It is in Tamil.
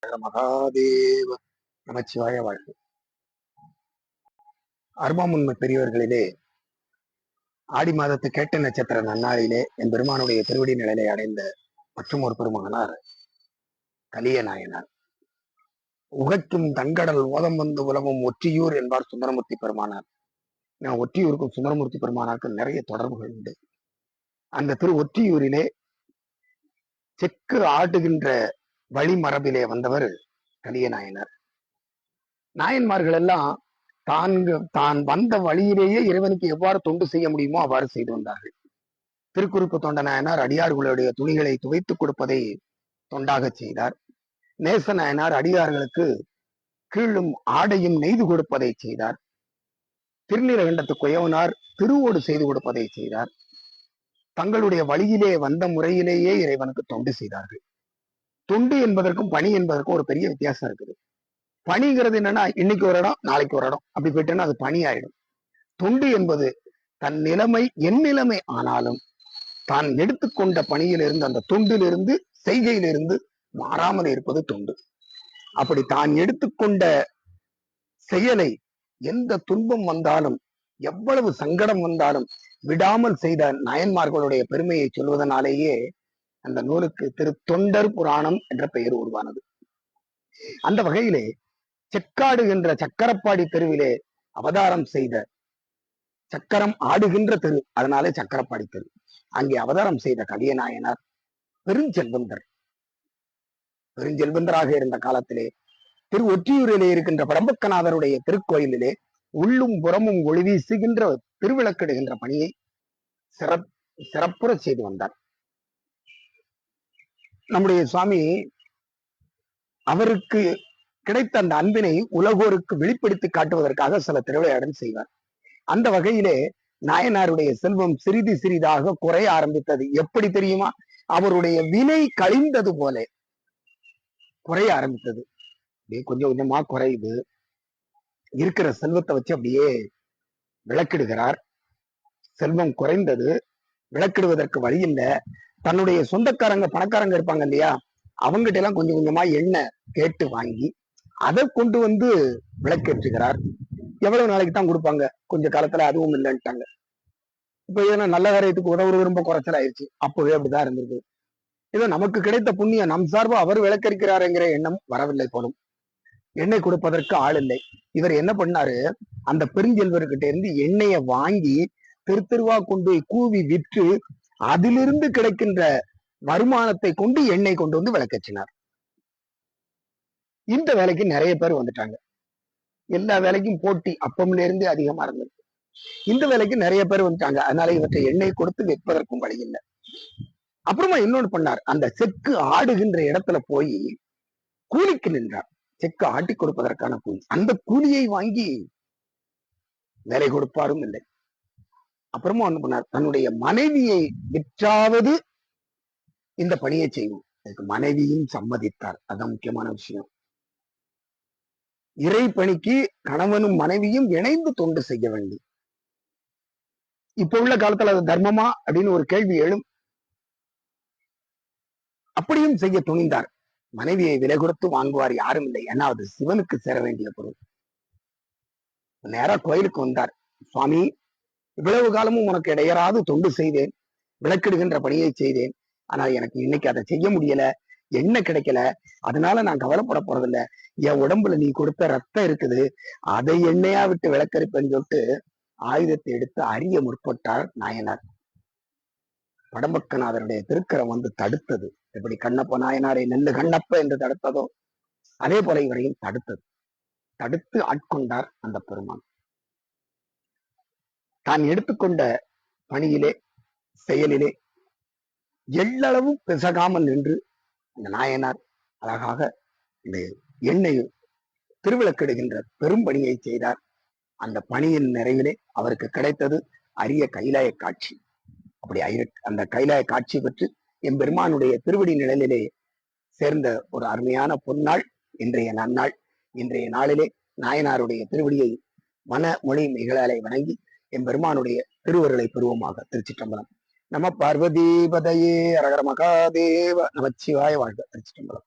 மகாதேவ நமச்சிவாய வாழ்க. அருமாமுன்மை பெரியவர்களிலே ஆடி மாதத்து கேட்ட நட்சத்திர நன்னாளிலே என் பெருமானுடைய திருவடி நிலையை அடைந்த மற்றும் ஒரு பெருமகனார் கலிய நாயனார். உகைக்கும் தன்கடல் ஓதம் வந்து உலகம் ஒற்றியூர் என்பார் சுந்தரமூர்த்தி பெருமானார். நான் ஒற்றியூருக்கும் சுந்தரமூர்த்தி பெருமானாருக்கும் நிறைய தொடர்புகள் உண்டு. அந்த திரு ஒற்றியூரிலே செக்கு ஆடுகின்ற வழிமரபிலே வந்தவர் கலிய நாயனார். நாயன்மார்கள் எல்லாம் தான் வந்த வழியிலேயே இறைவனுக்கு எவ்வாறு தொண்டு செய்ய முடியுமோ அவ்வாறு செய்து வந்தார்கள். திருக்குறிப்பு தொண்ட நாயனார் அடியார்களுடைய துணிகளை துவைத்துக் கொடுப்பதை தொண்டாக செய்தார். நேச நாயனார் அடியார்களுக்கு கீழும் ஆடையும் நெய்து கொடுப்பதை செய்தார். திருநீலகண்டத்து குயவனார் திருவோடு செய்து கொடுப்பதை செய்தார். தங்களுடைய வழியிலே வந்த முறையிலேயே இறைவனுக்கு தொண்டு செய்தார்கள். தொண்டு என்பதற்கும் பணி என்பதற்கும் ஒரு பெரிய வித்தியாசம் இருக்குது. பணிங்கிறது என்னன்னா இன்னைக்கு ஒரு இடம் நாளைக்கு ஒரு இடம் அப்படி போயிட்டேன்னா அது பணி ஆயிடும். தொண்டு என்பது தன் நிலைமை என் நிலைமை ஆனாலும் தான் எடுத்துக்கொண்ட பணியிலிருந்து அந்த தொண்டிலிருந்து செய்கையிலிருந்து மாறாமல் இருப்பது தொண்டு. அப்படி தான் எடுத்துக்கொண்ட செயலை எந்த துன்பம் வந்தாலும் எவ்வளவு சங்கடம் வந்தாலும் விடாமல் செய்த நாயன்மார்களுடைய பெருமையை சொல்வதனாலேயே அந்த நூலுக்கு திரு தொண்டர் புராணம் என்ற பெயர் உருவானது. அந்த வகையிலே செக்காடுகின்ற சக்கரப்பாடி தெருவிலே அவதாரம் செய்த சக்கரம் ஆடுகின்ற தெரு, அதனாலே சக்கரப்பாடி தெரு. அங்கே அவதாரம் செய்த கலிய நாயனார் பெருஞ்செல்வந்தர். பெருஞ்செல்வந்தராக இருந்த காலத்திலே திரு ஒற்றியூரிலே இருக்கின்ற படம்பக்கநாதருடைய திருக்கோயிலிலே உள்ளும் புறமும் ஒளி வீசுகின்ற திருவிளக்கிடுகின்ற பணியை சிறப்புற செய்து வந்தார். நம்முடைய சுவாமி அவருக்கு கிடைத்த அந்த அன்பினை உலகோருக்கு வெளிப்படுத்தி காட்டுவதற்காக சில திருவிளையாடல் செய்வார். அந்த வகையிலே நாயனாருடைய செல்வம் சிறிது சிறிதாக குறைய ஆரம்பித்தது. எப்படி தெரியுமா? அவருடைய வினை கழிந்தது போல குறைய ஆரம்பித்தது. அப்படியே கொஞ்சம் கொஞ்சமா குறையுது. இருக்கிற செல்வத்தை வச்சு அப்படியே விளக்கிடுகிறார். செல்வம் குறைந்தது, விளக்கிடுவதற்கு வழி இல்லை. தன்னுடைய சொந்தக்காரங்க பணக்காரங்க இருப்பாங்க இல்லையா, அவங்ககிட்ட எல்லாம் கொஞ்சம் கொஞ்சமா எண்ணெய் கேட்டு வாங்கி அதை கொண்டு வந்து விளக்கேற்றுகிறார். எவ்வளவு நாளைக்கு தான் கொடுப்பாங்க? கொஞ்ச காலத்துல அதுவும் இல்லைன்ட்டாங்க. இப்ப ஏன்னா நல்ல காரியத்துக்கு உதவுறது ரொம்ப குறைச்சல் ஆயிடுச்சு. அப்பவே அப்படிதான் இருந்திருக்கு. இதை நமக்கு கிடைத்த புண்ணியம், நம் சார்பு அவர் விளக்கரிக்கிறாருங்கிற எண்ணம் வரவில்லை போலும். எண்ணெய் கொடுப்பதற்கு ஆள் இல்லை. இவர் என்ன பண்ணாரு, அந்த பெருஞ்செல்வர்கிட்ட இருந்து எண்ணெயை வாங்கி தெரு தெருவா கொண்டு போய் கூவி விற்று அதிலிருந்து கிடைக்கின்ற வருமானத்தை கொண்டு எண்ணெய் கொண்டு வந்து விளக்கச்சினார். இந்த வேலைக்கு நிறைய பேர் வந்துட்டாங்க. எல்லா வேலைக்கும் போட்டி அப்பம்ல இருந்து அதிகமா இருந்தது. இந்த வேலைக்கு நிறைய பேர் வந்துட்டாங்க. அதனால இவற்றை எண்ணெய் கொடுத்து விற்பதற்கும் வழி இல்லை. அப்புறமா இன்னொன்னு பண்ணார், அந்த செக்கு ஆடுகின்ற இடத்துல போய் கூலிக்கு நின்றார். செக்கு ஆட்டி கொடுப்பதற்கான கூலி. அந்த கூலியை வாங்கி வேலை கொடுப்பாரும் இல்லை. அப்புறமா என்ன பண்ணார், தன்னுடைய மனைவியை விற்றாவது இந்த பணியை செய்வோம். அதுக்கு மனைவியும் சம்மதித்தார். அதான் முக்கியமான விஷயம். இறை பணிக்கு கணவனும் மனைவியும் இணைந்து தொண்டு செய்ய வேண்டும். இப்ப உள்ள காலத்துல அது தர்மமா அப்படின்னு ஒரு கேள்வி எழும். அப்படியும் செய்ய துணிந்தார். மனைவியை விலை கொடுத்து வாங்குவார் யாரும் இல்லை. ஏன்னா அது சிவனுக்கு சேர வேண்டிய பொருள். நேரா கோயிலுக்கு வந்தார். சுவாமி, இவ்வளவு காலமும் உனக்கு இடையராது தொண்டு செய்தேன், விளக்கிடுகின்ற பணியை செய்தேன். ஆனால் எனக்கு இன்னைக்கு அதை செய்ய முடியல, எண்ணெய் கிடைக்கல. அதனால நான் கவலைப்பட போறதில்ல. என் உடம்புல நீ கொடுத்த ரத்தம் இருக்குது, அதை எண்ணெயா விட்டு விளக்கரிப்பேன்னு சொல்லிட்டு ஆயுதத்தை எடுத்து அறிய முற்பட்டார் நாயனார். படம்பக்கநாதருடைய திருக்கரம் வந்து தடுத்தது. எப்படி கண்ணப்ப நாயனாரை நெல்லு கண்ணப்ப என்று தடுத்ததோ அதே போல இவரையும் தடுத்தது. தடுத்து ஆட்கொண்டார் அந்த பெருமான். தான் எடுத்துக்கொண்ட பணியிலே செயலிலே எள்ளளவும் பிசகாமல் நின்று அந்த நாயனார் அழகாக இந்த எண்ணெய் திருவிளக்கிடுகின்ற பெரும் பணியை செய்தார். அந்த பணியின் நிறைவிலே அவருக்கு கிடைத்தது அரிய கைலாய காட்சி. அப்படி அந்த கைலாய காட்சி பெற்று எம்பெருமானுடைய திருவடி நிழலிலே சேர்ந்த ஒரு அருமையான பொன்னாள் இன்றைய நன்னாள். இன்றைய நாளிலே நாயனாருடைய திருவடியை மன மொழி மிகளாலை வணங்கி எம்பெருமானுடைய திருவருளை பெறுவோமாக. திருச்சிற்றம்பலம். நம பார்வதி பதையே அரகர மகாதேவ நமச்சிவாய வாழ்க. திருச்சிற்றம்பலம்.